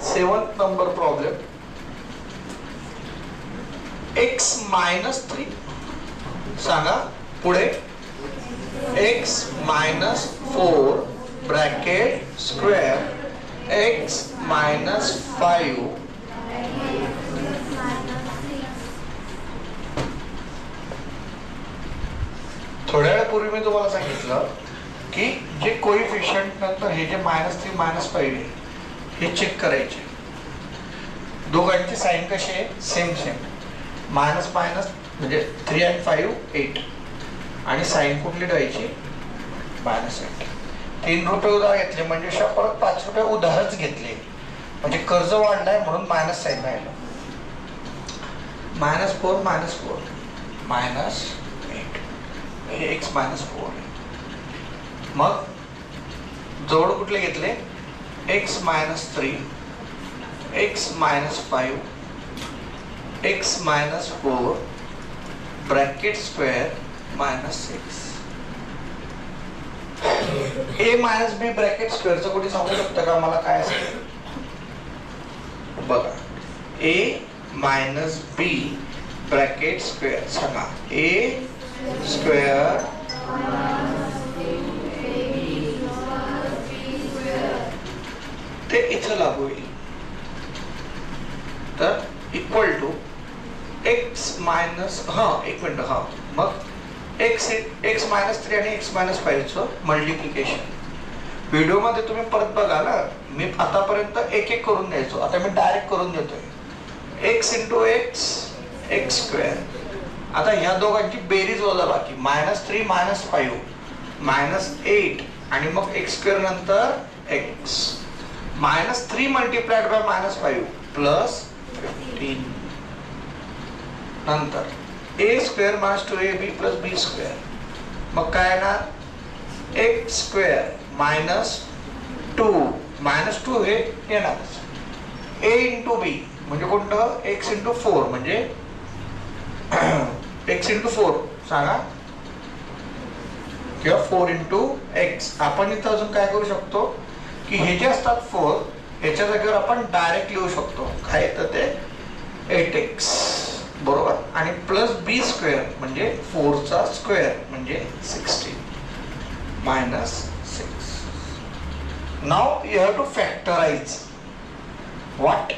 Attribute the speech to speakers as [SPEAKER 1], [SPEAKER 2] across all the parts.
[SPEAKER 1] 7th number problem. x minus 3 सांगा पुढे x minus 4 bracket square x minus 5 थोड्या वेळापूर्वी मी तुम्हाला सांगितलं की जे कोइफिशियंट नंतर हे जे -3 -5 हे चेक करायचे. दोघांची साइन कशी आहे? सेम मायनस मायनस म्हणजे 3 आणि 5 8 आणि साइन कुठली द्यायची? -8. 3 रुपये उधार घेतले म्हणजे परत 5 रुपये उधारच घेतले म्हणजे कर्ज वाढलाय म्हणून मायनस साइन राहिलं. -4 -8 हे x -4. मग जोड कुठले घेतले? x -3 x -5 x -4 bracket square -6. a - b bracket स्क्वेअरचं कोणी सांगू शकतं का मला काय असेल? बघा a - b ब्रॅकेट स्क्वेअर सांगा. a स्क्वेअर ते इथं लागू होईल तर इक्वल टू x मायनस एक मिनिट मग x -3 आणि x -5 चं मल्टिप्लिकेशन. व्हिडिओ मध्ये तुम्ही परत बघा ना, मी आतापर्यंत एक एक करून द्यायचो, आता मी डायरेक्ट करून देतोय. x into x square. आता ह्या दोघांची बेरीज वजा बाकी -3 -5 -8 आणि मग x स्क्वेअर नंतर x -3 मल्टिप्लाइड बाय -5 प्लस 15 नंतर a square -2ab plus b square. मग काय येणार? x स्क्वेअर -2 हे येणारच. a इंटू b म्हणजे कोणतं? x इंटू 4 म्हणजे x इंटू 4 सांगा किंवा 4 इंटू x. आपण इथं अजून काय करू शकतो की हे जे असतात 4 ह्याच्या जागेवर आपण डायरेक्ट लिहू शकतो. काय येतं ते? 8x बरोबर. आणि प्लस b स्क्वेअर म्हणजे 4 चा स्क्वेअर म्हणजे 16 -6. Now you have to factorize what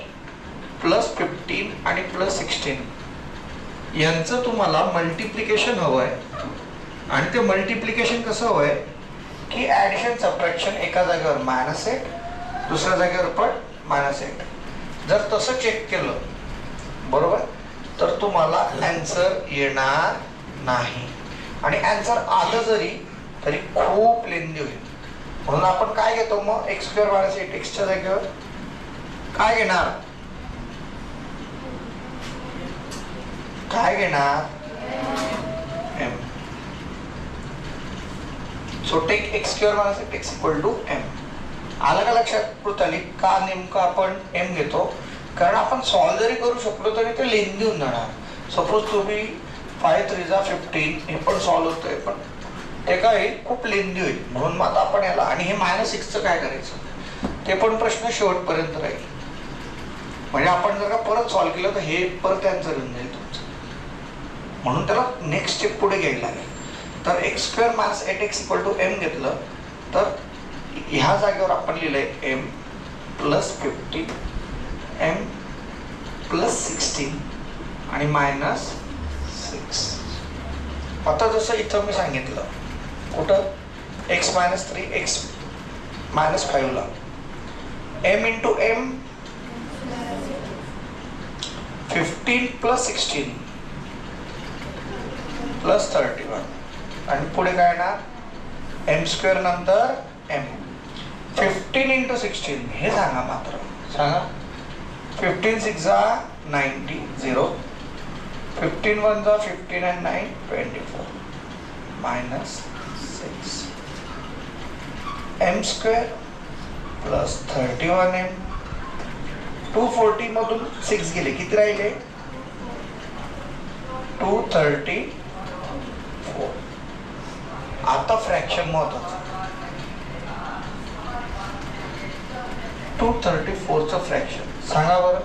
[SPEAKER 1] +15 आणि +16 यांचं तुम्हाला मल्टिप्लिकेशन हवंय. आणि ते मल्टिप्लिकेशन कसं हवंय की ऍडिशन सबट्रॅक्शन एका जागेवर -8 दुसऱ्या जागेवर पण -8. जर तसं चेक केलं बरोबर तर तुम्हाला आन्सर येणार नाही. आणि आन्सर आलं जरी तरी खूप लेंदी होईल. म्हणून आपण काय घेतो मग? x स्क्वेअर -8x च्या जागेवर काय घेणार? काय घेणार? m. So take x square -8x equal to m. आलं का लक्षात पृथाली? का नेमकं आपण m घेतो? कारण आपण सॉल्व जरी करू शकलो तरी ते लेंदी होऊन जाणार. सपोज तुम्ही 5 3 15 हे पण सॉल्व होतंय पण ते काय खूप लेंदी होईल. म्हणून मग आता आपण याला आणि हे -6 चं काय करायचं ते पण प्रश्न शेवटपर्यंत राहील. म्हणजे आपण जर का परत सॉल्व केलं तर हे परत आन्सर येऊन जाईल तुमचं. म्हणून त्याला नेक्स्ट स्टेप पुढे घ्यायला लागेल. तर x square -8x equal to m घेतलं तर ह्या जागेवर आपण लिहिलंय m +15 m +16 आणि -6. आता जसं इथं मी सांगितलं कुठं x -3 x -5 ला m इंटू m 15 + 16 + 31 आणि पुढे काय येणार? m स्क्वेअर नंतर m 15 इंटू 16 हे सांगा मात्र सांगा. 15 6 90 0 15 1 15 and 9 24 -6 m square plus 31m 240 मधून 6 गेले किती राहिले? 234. आता फ्रॅक्शन महत्वाचं. 234चं फ्रॅक्शन सांगा बरं.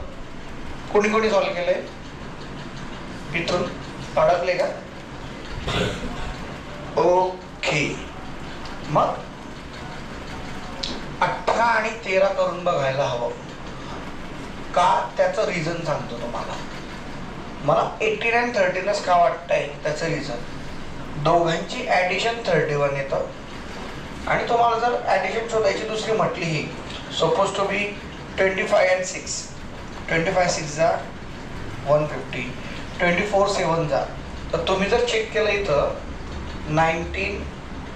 [SPEAKER 1] कोणी कोणी सॉल्व्ह केलंय? इथून अडकले का? ओके. मग 18 आणि 13 करून बघायला हवं का? त्याचं रिझन सांगतो तुम्हाला. मला 18 आणि 13 का वाटतंय त्याचं रिझन, दोघांची ऍडिशन 31 येतं आणि तुम्हाला जर ऍडिशन शोधायची दुसरी म्हटली ही सपोज टू बी 25 and 6, 25 6 जा 150, 24 7 जा, तर तुम्ही जर चेक केलं इथं 19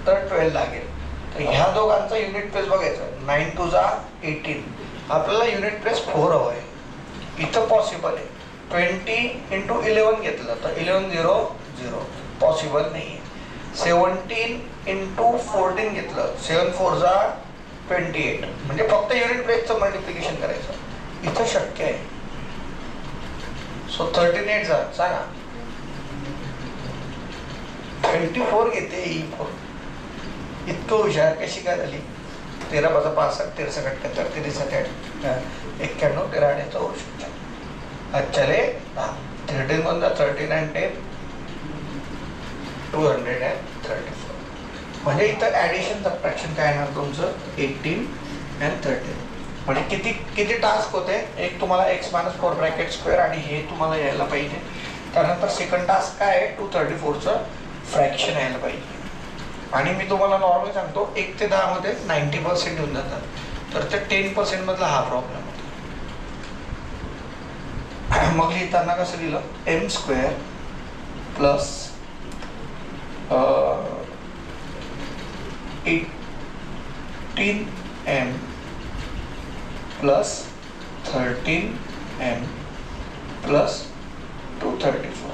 [SPEAKER 1] तर 12 लागेल. तर ह्या दोघांचा युनिट प्लेस बघायचं. 9 2 जा 18, आपल्याला युनिट प्लेस 4 हवं आहे. इथं पॉसिबल आहे. 20 into 11 घेतलं तर 11 0 0 पॉसिबल नाही आहे. 17 into 14 घेतलं 7 4 जा 28, म्हणजे फक्त युनिट प्लेसचं मल्टिप्लिकेशन करायचं. इथं शक्य आहे. सो 38 जा सांगा. 24 घेते E4. इतकं हुशार कशी काय झाली? 13 × 5 = 13 × 78, 13 × 91, 13 होऊ शकतो. चले 13 × 13 and 10 234. म्हणजे इथं ऍडिशन सबट्रॅक्शन काय येणार तुमचं 18 and 13. म्हणजे किती टास्क होते? एक तुम्हाला x - 4 ब्रॅकेट स्क्वेअर आणि हे तुम्हाला यायला पाहिजे. त्यानंतर सेकंड टास्क काय आहे? 234चं फ्रॅक्शन यायला पाहिजे. आणि मी तुम्हाला नॉर्मली सांगतो 1 ते 10 मध्ये 90% येऊन जातात, तर ते 10% मधला हा प्रॉब्लेम होता. मग लिहिताना कसं लिहिलं? m² plus 18m plus 13m plus 234.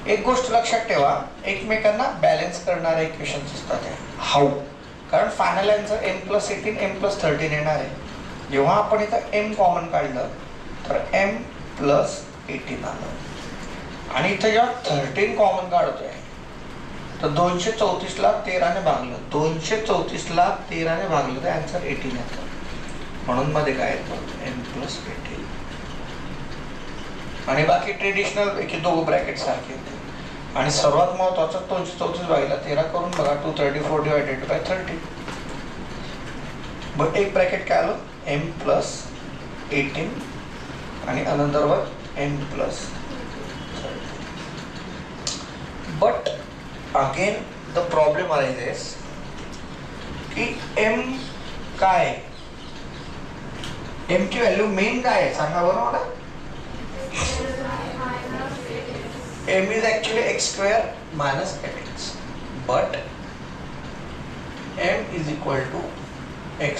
[SPEAKER 1] एक गोष्ट लक्षात ठेवा, एकमेकांना बॅलन्स करणारे इक्वेशन्स असतात. हाऊ? कारण फायनल आन्सर m + 18 m + 13 येणार आहे. जेव्हा आपण इथं m कॉमन काढलं तर m + 18 आलं आणि इथं जेव्हा 13 कॉमन काढतोय तर 234 ला 13 ने भागलं, 234 ला 13 ने भागलं तर आन्सर 18 येतं. म्हणून मध्ये काय येतं? m + 18. आणि बाकी ट्रेडिशनल की दोघं ब्रॅकेट सारखे येते. आणि सर्वात महत्वाचं 234 भागिले 13 करून बघा. 234 / 30. बट एक ब्रॅकेट काय आलं? m + 18 आणि another one m + 30. But again the problem arises की m काय? m ची व्हॅल्यू मेन काय आहे सांगा बरं मला. m is actually x² - 8x, but m is equal to x² -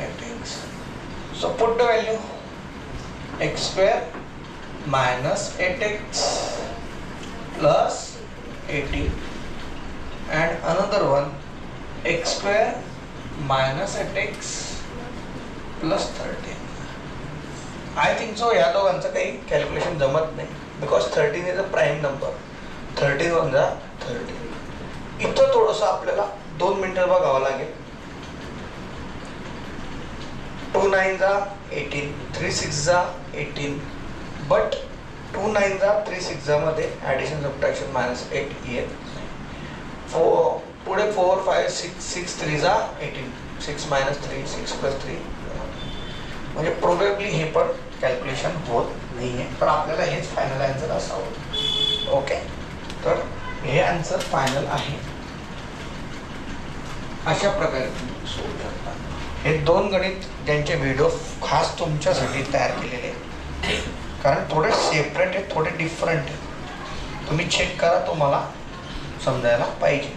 [SPEAKER 1] 8x. So put the value x² - 8x plus 18 and another one x² - 8x plus 13. I think so या दोघांचं काही calculation जमत नाही, because 13 is a prime number. 13 × 1 = 13. इथं थोडंसं आपल्याला 2 मिनिटं बघावं लागेल. 2 9 = 18, 3 6 = 18, बट 2 9 = 3 6 मध्ये ऍडिशन सबट्रॅक्शन -8 येत नाही. पुढे 4 5 6 6 3 = 18, 6 - 3 6 + 3, म्हणजे प्रोबेबली हे पण कॅल्क्युलेशन होत नाहीये. तर आपल्याला हेच फायनल आन्सर असावं. ओके, तर हे आन्सर फायनल आहे. अशा प्रकारे तुम्ही सोडू शकता. हे 2 गणित ज्यांचे व्हिडिओ खास तुमच्यासाठी तयार केलेले आहेत, कारण थोडे सेपरेट आहेत, थोडे डिफरंट आहेत. तुम्ही चेक करा, तुम्हाला समजायला पाहिजे.